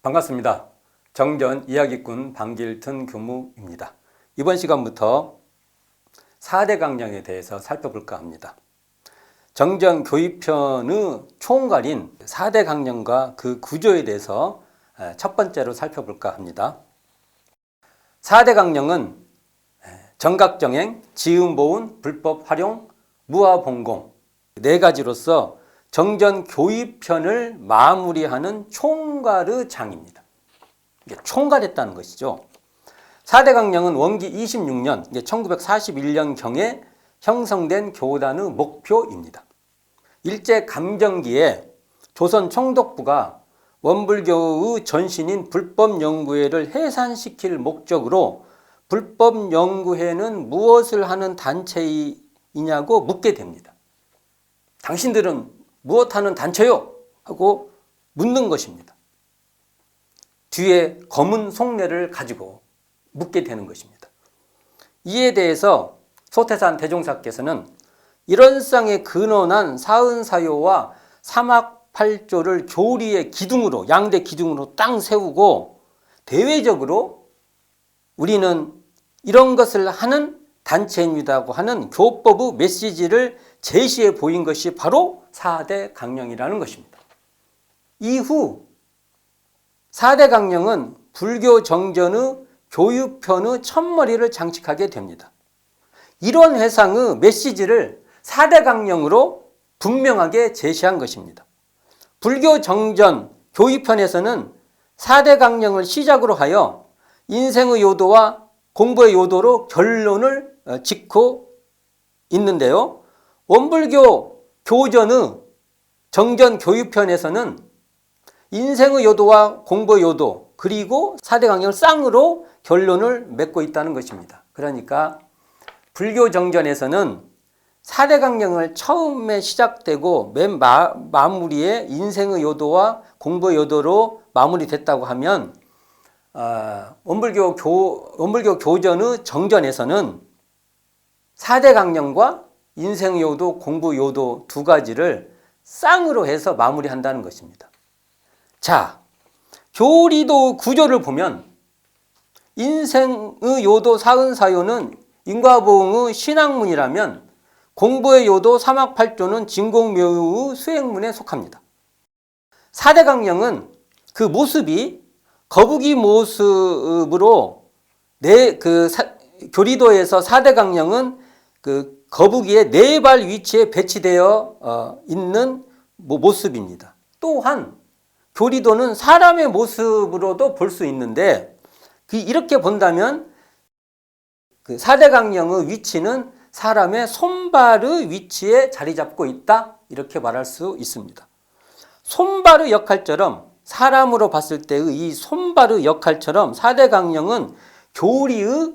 반갑습니다. 정전 이야기꾼 방길튼 교무입니다. 이번 시간부터 4대 강령에 대해서 살펴볼까 합니다. 정전 교육편의 총괄인 4대 강령과 그 구조에 대해서 첫 번째로 살펴볼까 합니다. 4대 강령은 정각정행, 지음보운, 불법 활용, 무아봉공 네 가지로서 정전 교육편을 마무리하는 총괄의 장입니다. 이게 총괄했다는 것이죠. 4대 강령은 원기 26년, 1941년경에 형성된 교단의 목표입니다. 일제 감정기에 조선 총독부가 원불교의 전신인 불법연구회를 해산시킬 목적으로 불법연구회는 무엇을 하는 단체이냐고 묻게 됩니다. 당신들은 무엇하는 단체요? 하고 묻는 것입니다. 뒤에 검은 속내를 가지고 묻게 되는 것입니다. 이에 대해서 소태산 대종사께서는 이런 쌍에 근원한 사은사요와 사막팔조를 교리의 기둥으로, 양대 기둥으로 딱 세우고 대외적으로 우리는 이런 것을 하는 단체입니다고 하는 교법의 메시지를 제시해 보인 것이 바로 4대 강령이라는 것입니다. 이후 4대 강령은 불교 정전의 교육편의 첫머리를 장식하게 됩니다. 이런 회상의 메시지를 4대 강령으로 분명하게 제시한 것입니다. 불교 정전 교육편에서는 4대 강령을 시작으로 하여 인생의 요도와 공부의 요도로 결론을 짓고 있는데요. 원불교 교전의 정전 교육편에서는 인생의 요도와 공부의 요도 그리고 4대 강령을 쌍으로 결론을 맺고 있다는 것입니다. 그러니까 불교 정전에서는 4대 강령을 처음에 시작되고 맨 마무리에 인생의 요도와 공부의 요도로 마무리됐다고 하면 원불교 교전의 정전에서는 4대 강령과 인생 요도, 공부 요도 두 가지를 쌍으로 해서 마무리한다는 것입니다. 자, 교리도 구조를 보면 인생의 요도, 사은사요는 인과보응의 신학문이라면 공부의 요도, 사막팔조는 진공묘의 수행문에 속합니다. 4대 강령은 그 모습이 거북이 모습으로 교리도에서 4대 강령은 그 거북이의 네 발 위치에 배치되어 있는 모습입니다. 또한 교리도는 사람의 모습으로도 볼 수 있는데 이렇게 본다면 그 4대 강령의 위치는 사람의 손발의 위치에 자리 잡고 있다 이렇게 말할 수 있습니다. 손발의 역할처럼 사람으로 봤을 때의 이 손발의 역할처럼 4대 강령은 교리의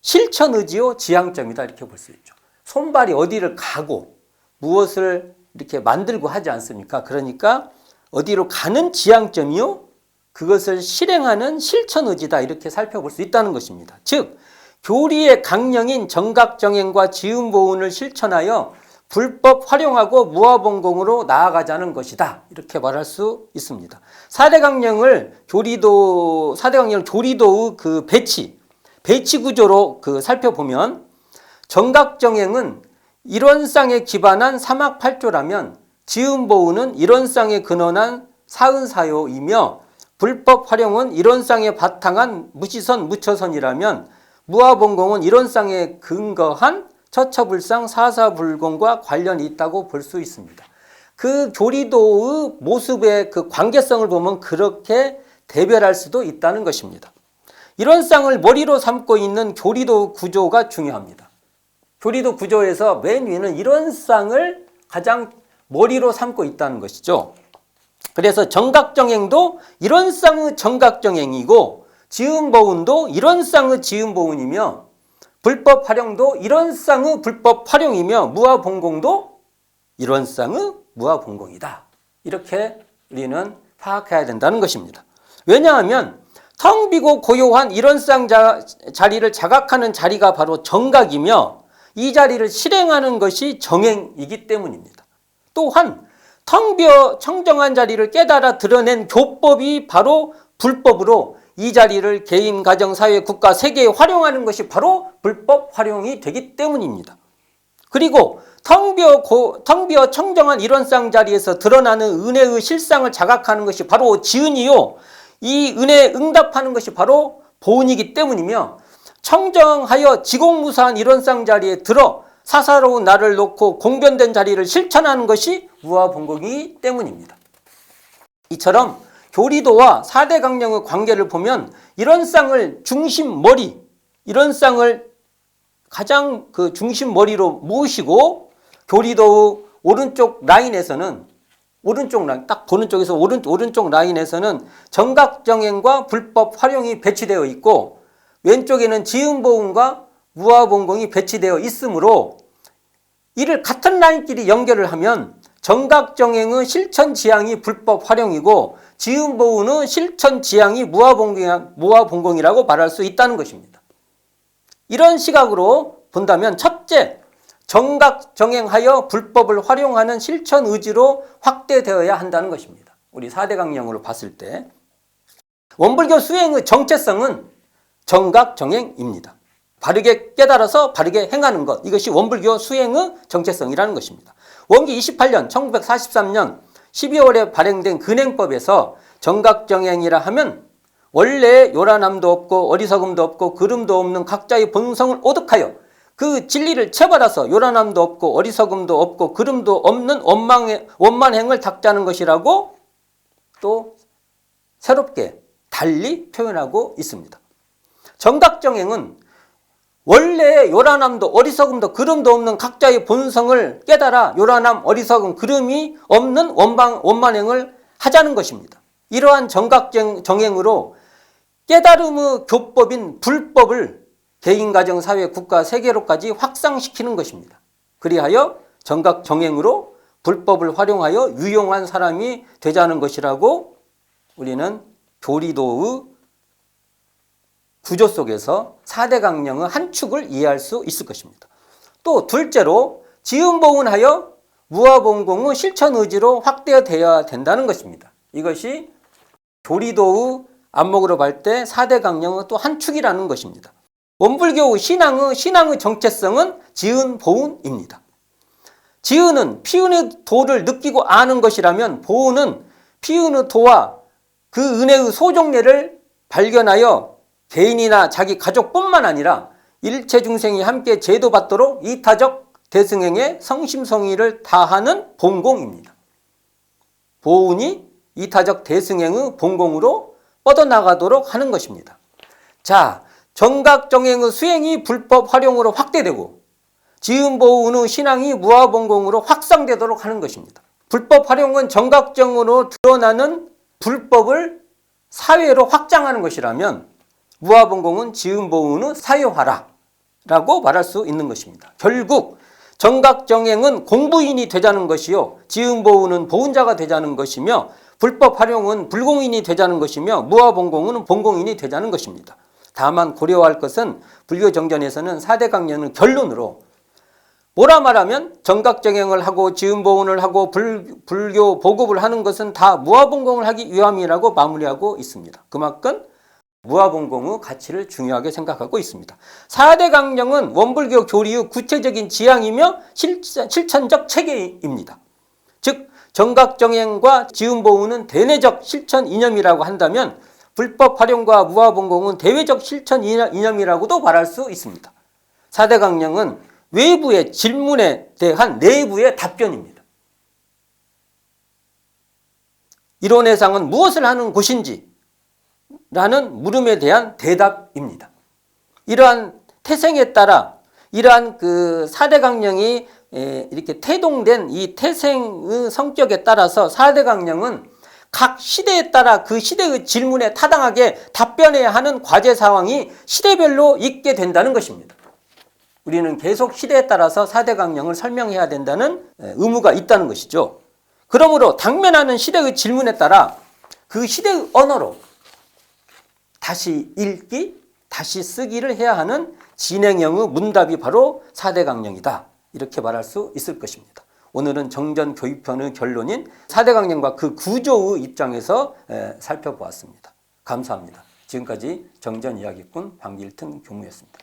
실천의지요 지향점이다 이렇게 볼 수 있죠. 손발이 어디를 가고 무엇을 이렇게 만들고 하지 않습니까? 그러니까 어디로 가는 지향점이요 그것을 실행하는 실천의지다 이렇게 살펴볼 수 있다는 것입니다. 즉 교리의 강령인 정각정행과 지음보운을 실천하여 불법 활용하고 무아봉공으로 나아가자는 것이다 이렇게 말할 수 있습니다. 4대 강령을 교리도의 그 배치 구조로 살펴보면 정각정행은 일원상에 기반한 사막팔조라면 지음보운은 일원상에 근원한 사은사요이며 불법 활용은 일원상에 바탕한 무시선 무처선이라면 무아봉공은 일원상에 근거한 처처불상 사사불공과 관련이 있다고 볼 수 있습니다. 그 교리도의 모습의 그 관계성을 보면 그렇게 대별할 수도 있다는 것입니다. 이런 쌍을 머리로 삼고 있는 교리도 구조가 중요합니다. 교리도 구조에서 맨 위에는 이런 쌍을 가장 머리로 삼고 있다는 것이죠. 그래서 정각정행도 이런 쌍의 정각정행이고 지음보운도 이런 쌍의 지음보운이며 불법 활용도 이런 쌍의 불법 활용이며 무아봉공도 이런 쌍의 무아봉공이다. 이렇게 우리는 파악해야 된다는 것입니다. 왜냐하면 텅 비고 고요한 이런 쌍 자리를 자각하는 자리가 바로 정각이며 이 자리를 실행하는 것이 정행이기 때문입니다. 또한 텅 비어 청정한 자리를 깨달아 드러낸 교법이 바로 불법으로 이 자리를 개인, 가정, 사회, 국가, 세계에 활용하는 것이 바로 불법 활용이 되기 때문입니다. 그리고 텅 비어 청정한 일원상 자리에서 드러나는 은혜의 실상을 자각하는 것이 바로 지은이요, 이 은혜에 응답하는 것이 바로 보은이기 때문이며, 청정하여 지공무사한 일원상 자리에 들어 사사로운 나를 놓고 공변된 자리를 실천하는 것이 무아봉공이기 때문입니다. 이처럼 교리도와 4대 강령의 관계를 보면 일원상을 중심머리, 일원상을 가장 그 중심머리로 모시고 교리도의 오른쪽 라인에서는, 오른쪽 라인, 딱 보는 쪽에서 오른쪽 라인에서는 정각정행과 불법 활용이 배치되어 있고, 왼쪽에는 지음보응과 무아봉공이 배치되어 있으므로 이를 같은 라인끼리 연결을 하면 정각정행의 실천지향이 불법 활용이고 지음보응의 실천지향이 무아봉공이라고 말할 수 있다는 것입니다. 이런 시각으로 본다면 첫째, 정각정행하여 불법을 활용하는 실천 의지로 확대되어야 한다는 것입니다. 우리 4대 강령으로 봤을 때 원불교 수행의 정체성은 정각정행입니다. 바르게 깨달아서 바르게 행하는 것, 이것이 원불교 수행의 정체성이라는 것입니다. 원기 28년 1943년 12월에 발행된 근행법에서 정각정행이라 하면 원래 요란함도 없고 어리석음도 없고 그름도 없는 각자의 본성을 오득하여 그 진리를 채받아서 요란함도 없고 어리석음도 없고 그름도 없는 원만행을 닦자는 것이라고 또 새롭게 달리 표현하고 있습니다. 정각정행은 원래 요란함도 어리석음도 그름도 없는 각자의 본성을 깨달아 요란함, 어리석음, 그름이 없는 원만행을 하자는 것입니다. 이러한 정각정행으로 깨달음의 교법인 불법을 개인, 가정, 사회, 국가, 세계로까지 확산시키는 것입니다. 그리하여 정각정행으로 불법을 활용하여 유용한 사람이 되자는 것이라고 우리는 교리도의 구조 속에서 4대 강령의 한 축을 이해할 수 있을 것입니다. 또 둘째로 지음보응하여 무아봉공의 실천 의지로 확대되어야 된다는 것입니다. 이것이 교리도의 안목으로 볼 때 4대 강령의 또 한 축이라는 것입니다. 원불교 신앙의 정체성은 지은보은입니다. 지은은 피은의 도를 느끼고 아는 것이라면 보은은 피은의 도와 그 은혜의 소종례를 발견하여 개인이나 자기 가족뿐만 아니라 일체 중생이 함께 제도받도록 이타적 대승행에 성심성의를 다하는 본공입니다. 보은이 이타적 대승행의 본공으로 뻗어나가도록 하는 것입니다. 자, 정각정행의 수행이 불법 활용으로 확대되고 지음보은의 신앙이 무아봉공으로 확산되도록 하는 것입니다. 불법 활용은 정각정으로 드러나는 불법을 사회로 확장하는 것이라면 무아봉공은 지음보은의 사회화라고 말할 수 있는 것입니다. 결국 정각정행은 공부인이 되자는 것이요, 지음보은은 보은자가 되자는 것이며, 불법 활용은 불공인이 되자는 것이며, 무아봉공은 본공인이 되자는 것입니다. 다만 고려할 것은 불교 정전에서는 4대 강령을 결론으로 뭐라 말하면 정각정행을 하고 지음보은을 하고 불교 보급을 하는 것은 다 무아봉공을 하기 위함이라고 마무리하고 있습니다. 그만큼 무아봉공의 가치를 중요하게 생각하고 있습니다. 4대 강령은 원불교 교리의 구체적인 지향이며 실천적 체계입니다. 즉 정각정행과 지음보은은 대내적 실천 이념이라고 한다면 불법 활용과 무아봉공은 대외적 실천 이념이라고도 말할 수 있습니다. 4대 강령은 외부의 질문에 대한 내부의 답변입니다. 이론회상은 무엇을 하는 곳인지 라는 물음에 대한 대답입니다. 이러한 태생에 따라 이러한 그 4대 강령이 이렇게 태동된 이 태생의 성격에 따라서 4대 강령은 각 시대에 따라 그 시대의 질문에 타당하게 답변해야 하는 과제 상황이 시대별로 있게 된다는 것입니다. 우리는 계속 시대에 따라서 4대 강령을 설명해야 된다는 의무가 있다는 것이죠. 그러므로 당면하는 시대의 질문에 따라 그 시대의 언어로 다시 읽기, 다시 쓰기를 해야 하는 진행형의 문답이 바로 4대 강령이다. 이렇게 말할 수 있을 것입니다. 오늘은 정전교육편의 결론인 4대 강령과 그 구조의 입장에서 살펴보았습니다. 감사합니다. 지금까지 정전 이야기꾼 방길튼 교무였습니다.